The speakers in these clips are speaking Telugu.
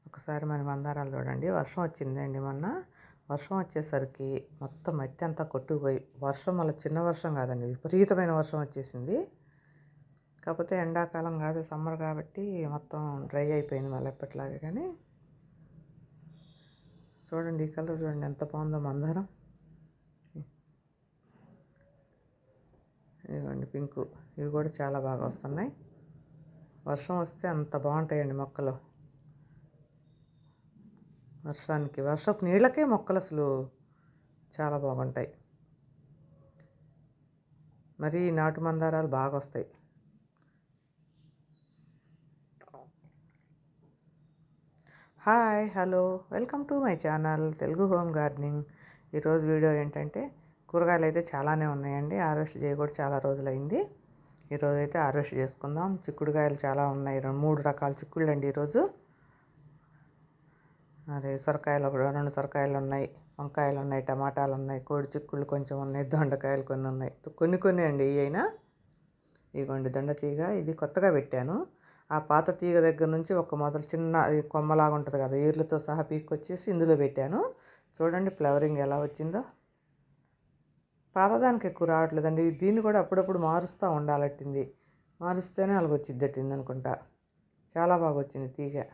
ఒకసారి మన మందారాలు చూడండి, వర్షం వచ్చిందండి మొన్న. వర్షం వచ్చేసరికి మొత్తం మట్టి అంతా కొట్టుకుపోయి, వర్షం మళ్ళీ చిన్న వర్షం కాదండి, విపరీతమైన వర్షం వచ్చేసింది. కాకపోతే ఎండాకాలం కాదు, సమ్మర్ కాబట్టి మొత్తం డ్రై అయిపోయింది మళ్ళీ ఎప్పటిలాగే. కానీ చూడండి, ఈ కలర్ చూడండి ఎంత బాగుందో మందారం. ఇదిగోండి పింకు, ఇవి కూడా చాలా బాగా వస్తున్నాయి. వర్షం వస్తే అంత బాగుంటాయండి మొక్కలు. వర్షపు నీళ్ళకే మొక్కలు అసలు చాలా బాగుంటాయి. మరి నాటు మందారాలు బాగా వస్తాయి. Hi, hello, welcome to my channel Telugu home gardening. ఈరోజు వీడియో ఏంటంటే, కూరగాయలు అయితే చాలానే ఉన్నాయండి. హార్వెస్ట్ చేయ కూడా చాలా రోజులైంది. ఈరోజు అయితే హార్వెస్ట్ చేసుకుందాం. చిక్కుడుకాయలు చాలా ఉన్నాయి, 3 రకాల చిక్కుళ్ళు అండి ఈరోజు. మరి సొరకాయలు ఒక 2 సొరకాయలు ఉన్నాయి, వంకాయలు ఉన్నాయి, టమాటాలు ఉన్నాయి, కోడి చిక్కుళ్ళు కొంచెం ఉన్నాయి, దొండకాయలు కొన్ని ఉన్నాయి. కొన్ని అండి ఇవి అయినా. ఇదిగోండి దొండ తీగ, ఇది కొత్తగా పెట్టాను. ఆ పాత తీగ దగ్గర నుంచి ఒక మొదలు చిన్న కొమ్మలాగా ఉంటుంది కదా, ఈర్లతో సహా పీక్కొచ్చేసి ఇందులో పెట్టాను. చూడండి ఫ్లవరింగ్ ఎలా వచ్చిందో. పాతదానికి ఎక్కువ రావట్లేదండి, దీన్ని కూడా అప్పుడప్పుడు మారుస్తూ ఉండాలట్టింది. మారుస్తేనే అలాగ వచ్చిద్దట్టింది అనుకుంటా. చాలా బాగా వచ్చింది తీగ,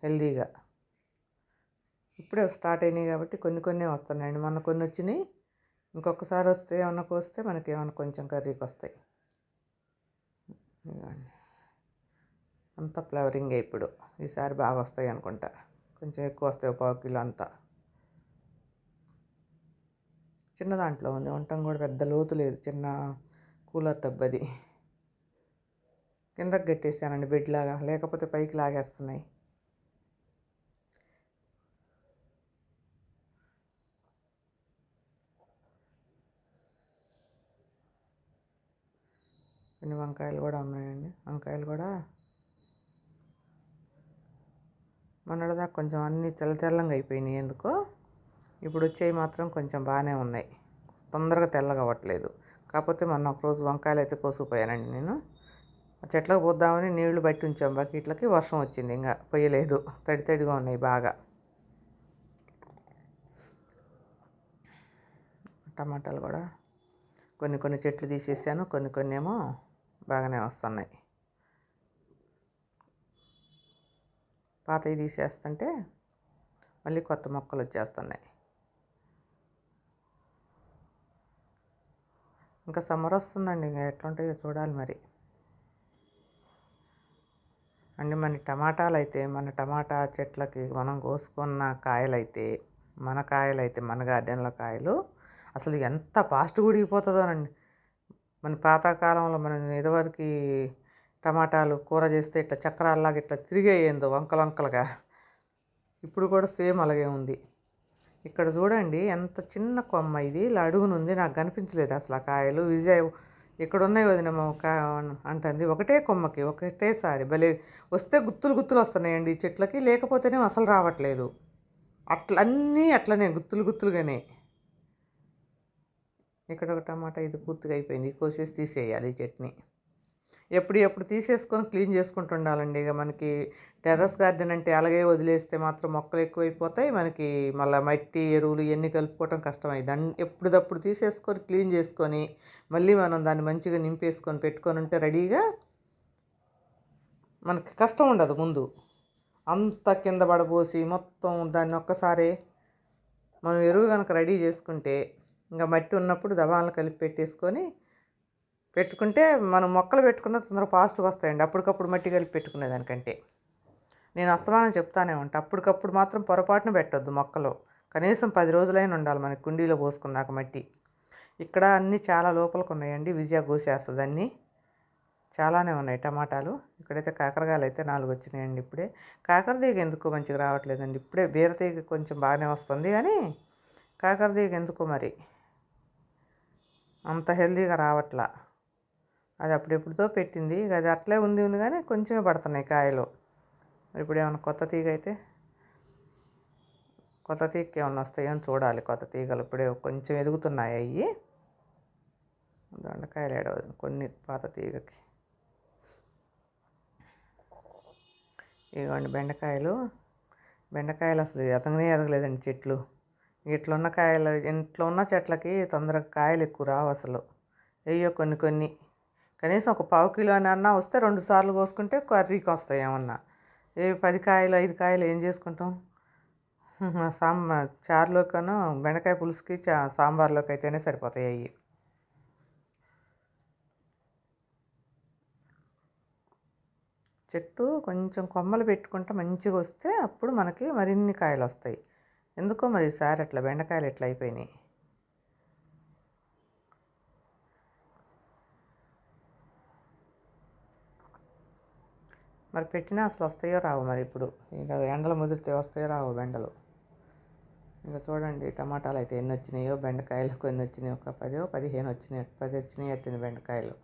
హెల్దీగా. ఇప్పుడే స్టార్ట్ అయినాయి కాబట్టి కొన్ని వస్తున్నాయండి. మొన్న కొన్ని వచ్చినాయి, ఇంకొకసారి వస్తే ఏమన్నా కోస్తే మనకి ఏమన్నా కొంచెం కర్రీకి వస్తాయి. అంతా ఫ్లవరింగే ఇప్పుడు. ఈసారి బాగా వస్తాయి అనుకుంటా, కొంచెం ఎక్కువ వస్తాయి, 1 కిలో అంతా. చిన్న దాంట్లో ఉంది, ఉండటం కూడా పెద్ద లోతు లేదు, చిన్న కూలర్ టబ్ అది. కిందకి కట్టేసానండి బెడ్ లాగా, లేకపోతే పైకి లాగేస్తున్నాయి. కొన్ని వంకాయలు కూడా ఉన్నాయండి. వంకాయలు కూడా మొన్నటిదాకా కొంచెం అన్నీ తెల్లంగా అయిపోయినాయి ఎందుకో. ఇప్పుడు వచ్చేవి మాత్రం కొంచెం బాగానే ఉన్నాయి, తొందరగా తెల్లగా అవ్వట్లేదు. కాకపోతే మొన్న ఒకరోజు వంకాయలు అయితే కోసుకుపోయానండి నేను. చెట్లకు పోద్దామని నీళ్లు బట్టి ఉంచాం బకెట్లకి, వర్షం వచ్చింది, ఇంకా పొయ్యలేదు. తడిగా ఉన్నాయి బాగా. టమాటాలు కూడా కొన్ని చెట్లు తీసేసాను, కొన్ని ఏమో బాగానే వస్తున్నాయి. పాతవి తీసేస్తుంటే మళ్ళీ కొత్త మొక్కలు వచ్చేస్తున్నాయి. ఇంకా సమ్మర్ వస్తుందండి, ఇంకా ఎట్లుంటాయో చూడాలి మరి. అండి మన టమాటా చెట్లకి మనం కోసుకున్న కాయలైతే, మన గార్డెన్లో కాయలు అసలు ఎంత ఫాస్ట్గా ఉడికిపోతుందోనండి. మన పాతకాలంలో మనం ఇదివరకు టమాటాలు కూర చేస్తే ఇట్లా చక్రాల్లాగా ఇట్లా తిరిగేయందో వంకలుగా, ఇప్పుడు కూడా సేమ్ అలాగే ఉంది. ఇక్కడ చూడండి ఎంత చిన్న కొమ్మ ఇది, ఇలా అడుగునుంది, నాకు కనిపించలేదు అసలు ఆ కాయలు. విజయ్ ఇక్కడ ఉన్నాయి వదిన అంటుంది, ఒకటే కొమ్మకి ఒకటేసారి భలే వస్తే గుత్తులు వస్తున్నాయండి ఈ చెట్లకి, లేకపోతేనే అసలు రావట్లేదు. అన్నీ అట్లనే గుత్తులుగానే. ఇక్కడ ఒక టమాటా ఇది పూర్తిగా అయిపోయింది, కోసేసి తీసేయాలి ఈ చట్నీ. ఎప్పుడు తీసేసుకొని క్లీన్ చేసుకుంటూ ఉండాలండి. ఇక మనకి టెర్రస్ గార్డెన్ అంటే అలాగే వదిలేస్తే మాత్రం మొక్కలు ఎక్కువైపోతాయి, మనకి మళ్ళీ మట్టి ఎరువులు ఇవన్నీ కలుపుకోవటం కష్టమైంది. ఎప్పుడప్పుడు తీసేసుకొని క్లీన్ చేసుకొని మళ్ళీ మనం దాన్ని మంచిగా నింపేసుకొని పెట్టుకొని ఉంటే రెడీగా, మనకి కష్టం ఉండదు. ముందు అంత కింద పడబోసి మొత్తం దాన్ని ఒక్కసారి మనం ఎరువు కనుక రెడీ చేసుకుంటే, ఇంకా మట్టి ఉన్నప్పుడు దబాలను కలిపి పెట్టుకుంటే మనం మొక్కలు పెట్టుకున్న తొందరగా ఫాస్ట్గా వస్తాయండి, అప్పటికప్పుడు మట్టి కలిపి పెట్టుకునేదానికంటే. నేను అస్తమానం చెప్తానే ఉంటాను, అప్పటికప్పుడు మాత్రం పొరపాటున పెట్టొద్దు మొక్కలు. కనీసం 10 రోజులైనా ఉండాలి మనకి కుండీలో పోసుకున్నాక మట్టి. ఇక్కడ అన్నీ చాలా లోపలికి ఉన్నాయండి, విజయ కోసేస్తుంది అన్నీ. చాలానే ఉన్నాయి టమాటాలు. ఇక్కడైతే కాకరకాయలు అయితే 4 వచ్చినాయండి ఇప్పుడే. కాకరతీగ ఎందుకో మంచిగా రావట్లేదండి ఇప్పుడే. బీరతీగ కొంచెం బాగానే వస్తుంది, కానీ కాకరతీగ ఎందుకో మరి అంత హెల్దీగా రావట్లా. అది అప్పుడెప్పుడుతో పెట్టింది, అది అట్లే ఉంది కానీ కొంచెమే పడుతున్నాయి కాయలు. ఇప్పుడు ఏమన్నా కొత్త తీగకి ఏమన్నా వస్తాయో అని చూడాలి. కొత్త తీగలు ఇప్పుడే కొంచెం ఎదుగుతున్నాయి అవి. దొండకాయలు ఏడవదు కొన్ని పాత తీగకి. ఇవ్వండి బెండకాయలు బెండకాయలు అసలు ఎదగనే ఎదగలేదండి చెట్లు. ఇట్లున్న కాయలు ఇంట్లో ఉన్న చెట్లకి తొందరగా కాయలు ఎక్కువ రావు అసలు. ఏయో కొన్ని కొన్ని కనీసం ఒక పావు కిలోనన్నా వస్తే 2 సార్లు కోసుకుంటే కర్రీకి వస్తాయి ఏమన్నా. 10 కాయలు 5 కాయలు ఏం చేసుకుంటాం? చారులోకను బెండకాయ పులుసుకి సాంబార్లోకి అయితేనే సరిపోతాయి అవి. చెట్టు కొంచెం కొమ్మలు పెట్టుకుంటే మంచిగా వస్తే అప్పుడు మనకి మరిన్ని కాయలు వస్తాయి. ఎందుకో మరి ఈసారి అట్లా బెండకాయలు ఎట్లా అయిపోయినాయి. మరి పెట్టినా అసలు వస్తాయో రావు మరి ఇప్పుడు. ఇంకా ఎండలు ముదిరితే వస్తాయో రావు బెండలు. ఇంకా చూడండి టమాటాలు అయితే ఎన్ని వచ్చినాయో, బెండకాయలు కొన్ని వచ్చినాయి, ఒక 10 15 వచ్చినాయి, 10 వచ్చినాయి ఎట్టింది బెండకాయలు.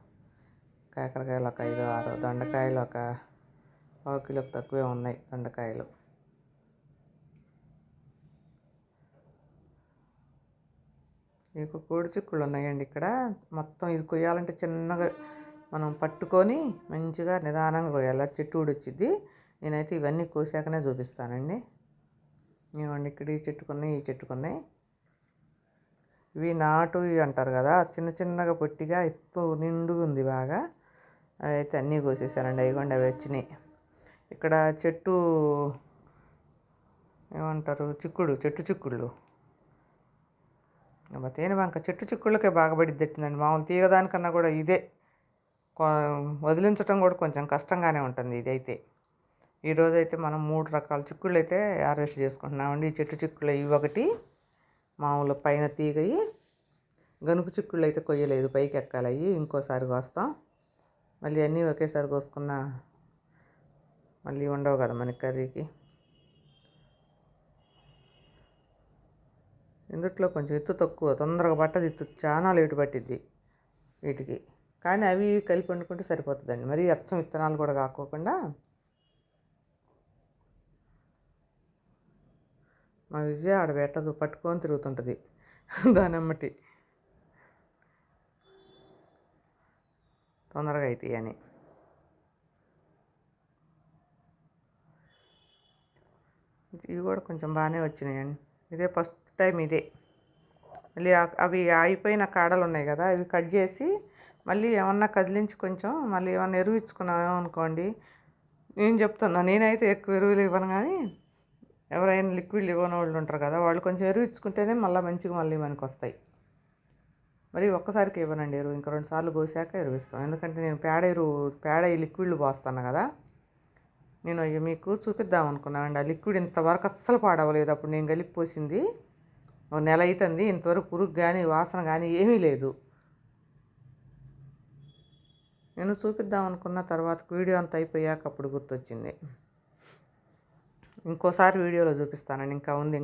కాకరకాయలు ఒక 5 6, దొండకాయలు ఒక పావు కిలోకి తక్కువే ఉన్నాయి దొండకాయలు. మీకు కోడి చిక్కుళ్ళు ఉన్నాయండి ఇక్కడ. మొత్తం ఇది కొయ్యాలంటే చిన్నగా మనం పట్టుకొని మంచిగా నిదానంగా కొయ్యాలి, చెట్టు ఊడొచ్చిద్ది. నేనైతే ఇవన్నీ కోసాకనే చూపిస్తానండి. ఇవ్వండి ఇక్కడ ఈ చెట్టుకున్నాయి, ఈ చెట్టుకున్నాయి. ఇవి నాటు అంటారు కదా, చిన్న చిన్నగా పొట్టిగా ఎత్తు నిండుగా ఉంది బాగా. అవి అయితే అన్నీ కోసేసానండి. అవిగోండి అవి వచ్చినాయి. ఇక్కడ చెట్టు ఏమంటారు, చెట్టు చిక్కుళ్ళు. తేనెబంక చెట్టు చిక్కుళ్ళకే బాగా పడిద్దెట్టిందండి. మామూలు తీగదానికన్నా కూడా ఇదే వదిలించడం కూడా కొంచెం కష్టంగానే ఉంటుంది ఇదైతే. ఈరోజైతే మనం 3 రకాల చిక్కుళ్ళు అయితే హార్వెస్ట్ చేసుకుంటున్నామండి. ఈ చెట్టు చిక్కుళ్ళు ఇవి ఒకటి, మామూలు పైన తీగయి. గనుపు చిక్కుళ్ళు అయితే కొయ్యలేదు, పైకి ఎక్కాలి అవి, ఇంకోసారి కోస్తాం. మళ్ళీ అన్నీ ఒకేసారి కోసుకున్నా మళ్ళీ ఉండవు కదా మనకి కర్రీకి. ఇందుట్లో కొంచెం ఎత్తు తక్కువ, తొందరగా పట్టదు, ఎత్తు చాలా లేటు పట్టిద్ది వీటికి. కానీ అవి కలిపి వండుకుంటే సరిపోతుందండి. మరీ అచ్చం విత్తనాలు కూడా కాకోకుండా. మా విజయ ఆడ పెట్టదు, పట్టుకొని తిరుగుతుంటుంది దానమ్మటి, తొందరగా అవుతాయి అని. ఇవి కూడా కొంచెం బాగానే వచ్చినాయండి. ఇదే ఫస్ట్ టైం ఇదే. మళ్ళీ అవి అయిపోయిన కాడలు ఉన్నాయి కదా, అవి కట్ చేసి మళ్ళీ ఏమన్నా కదిలించి కొంచెం మళ్ళీ ఏమన్నా ఎరువు ఇచ్చుకున్నామేమో అనుకోండి. నేను చెప్తున్నా, నేనైతే ఎక్కువ ఎరువులు ఇవ్వను, కానీ ఎవరైనా లిక్విడ్లు ఇవ్వని వాళ్ళు ఉంటారు కదా, వాళ్ళు కొంచెం ఎరువు ఇచ్చుకుంటేనే మళ్ళీ మంచిగా మళ్ళీ మనకు వస్తాయి. మరి ఒక్కసారికి ఇవ్వనండి ఎరువు, ఇంకా 2 సార్లు పోసాక ఎరువు ఇస్తాం. ఎందుకంటే నేను పేడ ఈ లిక్విడ్లు పోస్తాను కదా. నేను అవి మీకు చూపిద్దాం అనుకున్నానండి. ఆ లిక్విడ్ ఇంతవరకు అస్సలు పాడవలేదు. అప్పుడు నేను కలిపి పోసింది 1 నెల అవుతుంది. ఇంతవరకు పురుగు కానీ వాసన కానీ ఏమీ లేదు. నేను చూపిద్దాం అనుకున్న తర్వాత వీడియో అంతా అయిపోయాక అప్పుడు గుర్తొచ్చింది. ఇంకోసారి వీడియోలో చూపిస్తానండి. ఇంకా ఉంది,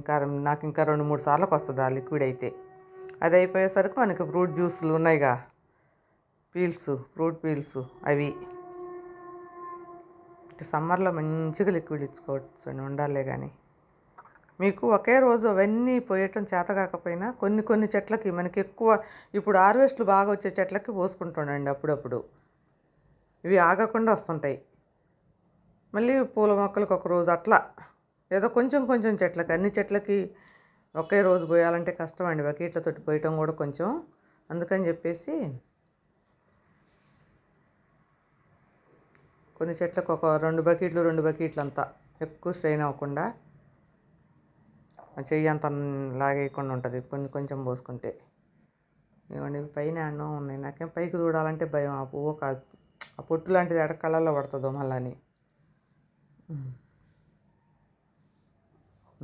నాకు ఇంకా 2-3 సార్లకు వస్తుంది ఆ లిక్విడ్ అయితే. అది అయిపోయేసరికి మనకి ఫ్రూట్ జ్యూస్లు ఉన్నాయిగా, ఫ్రూట్ పీల్స్ అవి సమ్మర్లో మంచిగా లిక్విడ్ ఇచ్చుకోవచ్చు అని ఉండాలే. కానీ మీకు ఒకే రోజు అవన్నీ పోయటం చేత కాకపోయినా కొన్ని కొన్ని చెట్లకి మనకి ఎక్కువ, ఇప్పుడు హార్వెస్ట్లు బాగా వచ్చే చెట్లకి పోసుకుంటానండి అప్పుడప్పుడు. ఇవి ఆగకుండా వస్తుంటాయి. మళ్ళీ పూల మొక్కలకు ఒక రోజు అట్లా, ఏదో కొంచెం కొంచెం చెట్లకి, అన్ని చెట్లకి ఒకే రోజు పోయాలంటే కష్టం అండి. బకెట్లతో పోయటం కూడా కొంచెం, అందుకని చెప్పేసి కొన్ని చెట్లకు ఒక 2 బకెట్లు అంతా, ఎక్కువ స్ట్రెయిన్ అవ్వకుండా, చెయ్యి అంత లాగేయకుండా ఉంటుంది కొంచెం కొంచెం పోసుకుంటే. ఇవ్వండి పైన ఎన్నో ఉన్నాయి. నాకేం పైకి చూడాలంటే భయం, ఆ పువ్వు కాదు, ఆ పొట్టు లాంటిది ఎడ కళ్ళల్లో పడుతుందో మళ్ళీ.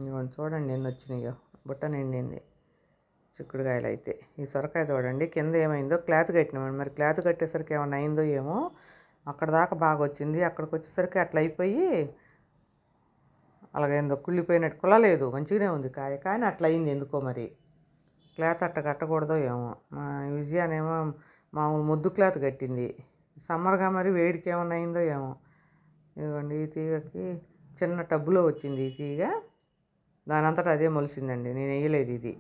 ఇవ్వండి చూడండి ఎన్ని వచ్చినాయో, బుట్ట నిండింది చిక్కుడుకాయలు అయితే. ఈ సొరకాయ చూడండి కింద ఏమైందో, క్లాత్ కట్టినామండి. మరి క్లాత్ కట్టేసరికి ఏమన్నా అయిందో ఏమో, అక్కడ దాకా బాగా వచ్చింది, అక్కడికి వచ్చేసరికి అట్లా అయిపోయి అలాగేందో కుళ్ళిపోయినట్టు, కుళ్ళలేదు, మంచిగానే ఉంది కాయ, కానీ అట్లా అయింది ఎందుకో మరి. క్లాత్ అట్ట కట్టకూడదో ఏమో. మా విజయానేమో మామూలు ముద్దు క్లాత్ కట్టింది. సమ్మర్గా మరి వేడికి ఏమన్నా అయిందో ఏమో. ఇదిగోండి ఈ తీగకి చిన్న టబ్బులో వచ్చింది ఈ తీగ, దాని అంతటా అదే మొలిసిందండి, నేను వేయలేదు ఇది.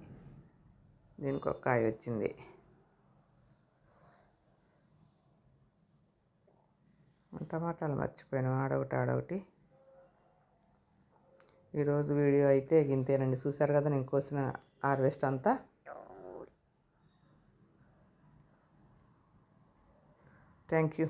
దీనికి ఒక కాయ వచ్చింది. టమాటాలు మర్చిపోయాను, ఆడొకటి. ఈరోజు వీడియో అయితే ఇంతేనండి. చూశారు కదా నేను కోసిన హార్వెస్ట్ అంతా. Thank you.